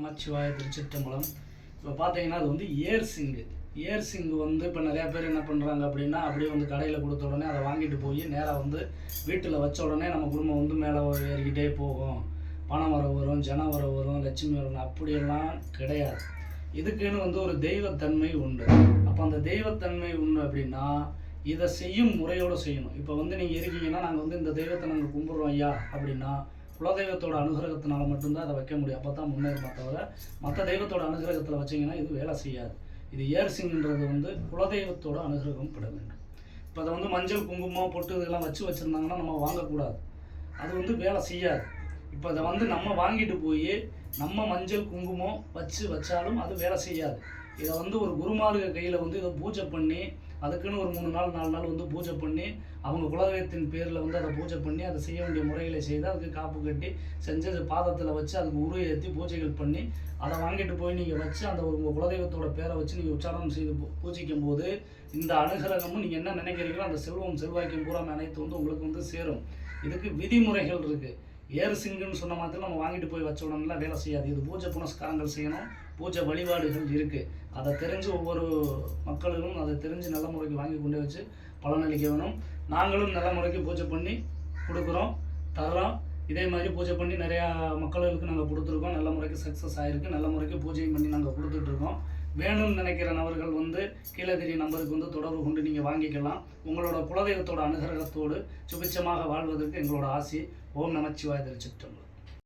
நமச்சிவாய திருச்சிற்றம்பலம். இப்போ பார்த்தீங்கன்னா அது வந்து ஏர்சிங்கு வந்து இப்போ நிறையா பேர் என்ன பண்ணுறாங்க அப்படின்னா அப்படியே வந்து கடையில் கொடுத்த உடனே அதை வாங்கிட்டு போய் நேராக வந்து வீட்டில் வச்ச உடனே நம்ம குடும்பம் வந்து மேலே ஏறிக்கிட்டே போகும், பணம் வரும், ஜனம் வரும், லட்சுமி வரணும், அப்படியெல்லாம் கிடையாது. இதுக்குன்னு வந்து ஒரு தெய்வத்தன்மை உண்டு. அப்போ அந்த தெய்வத்தன்மை உண்டு அப்படின்னா இதை செய்யும் முறையோடு செய்யணும். இப்போ வந்து நீங்கள் இருக்கீங்கன்னா நாங்கள் வந்து இந்த தெய்வத்தை நாங்கள் கும்பிட்றோம் ஐயா அப்படின்னா குலதெய்வத்தோட அனுகிரகத்தினால மட்டும்தான் அதை வைக்க முடியும். அப்போ தான் முன்னேறுமா தவிர மற்ற தெய்வத்தோட அனுகிரகத்தில் வச்சிங்கன்னா இது வேலை செய்யாது. இது ஏர்சிங்ன்றது வந்து குலதெய்வத்தோட அனுகிரகம் பட வேண்டும். இப்போ அதை வந்து மஞ்சள் குங்குமம் பொட்டு இதெல்லாம் வச்சுருந்தாங்கன்னா நம்ம வாங்கக்கூடாது, அது வந்து வேலை செய்யாது. இப்போ அதை வந்து நம்ம வாங்கிட்டு போய் நம்ம மஞ்சள் குங்குமம் வச்சாலும் அது வேலை செய்யாது. இதை வந்து ஒரு குருமார்க கையில் வந்து இதை பூஜை பண்ணி அதுக்குன்னு ஒரு 3 நாள் 4 நாள் வந்து பூஜை பண்ணி அவங்க குலதெய்வத்தின் பேரில் வந்து அதை பூஜை பண்ணி அதை செய்ய வேண்டிய முறைகளை செய்து அதுக்கு காப்பு கட்டி செஞ்சு பாதத்தில் வச்சு அதுக்கு உரு ஏற்றி பூஜைகள் பண்ணி அதை வாங்கிட்டு போய் நீங்கள் வச்சு அந்த உங்கள் குலதெய்வத்தோட பேரை வச்சு நீங்கள் உச்சாரணம் செய்து பூஜிக்கும் போது இந்த அனுகிரகமும் நீங்கள் என்ன நினைக்கிறீங்களோ அந்த செல்வாக்கியம் பூரா அனைத்து வந்து உங்களுக்கு வந்து சேரும். இதுக்கு விதிமுறைகள் இருக்குது. ஏர்சிங்குன்னு சொன்ன மாதிரி நம்ம வாங்கிட்டு போய் வச்ச உடனே வேலை செய்யாது. இது பூஜை புனஸ்காரங்கள் செய்யணும், பூஜை வழிபாடுகள் இருக்குது. அதை தெரிஞ்சு ஒவ்வொரு மக்களும் அதை தெரிஞ்சு நல்ல முறைக்கு வாங்கி கொண்டு வச்சு பலனளிக்க வேணும். நாங்களும் நல்ல முறைக்கு பூஜை பண்ணி கொடுக்குறோம், தர்றோம். இதே மாதிரி பூஜை பண்ணி நிறையா மக்களுக்கு நாங்கள் கொடுத்துருக்கோம். நல்ல முறைக்கு சக்ஸஸ் ஆகிருக்கு. நல்ல முறைக்கு பூஜையும் பண்ணி நாங்கள் கொடுத்துட்ருக்கோம். வேணும்னு நினைக்கிற நபர்கள் வந்து கீழே தெரிய நம்பருக்கு வந்து தொடர்பு கொண்டு நீங்கள் வாங்கிக்கலாம். உங்களோட குலதெய்வத்தோட அனுகிரகத்தோடு சுபிட்சமாக வாழ்வதற்கு எங்களோட ஆசி. ஓம் நமச்சிவாய திருச்சிற்றம்பலம்.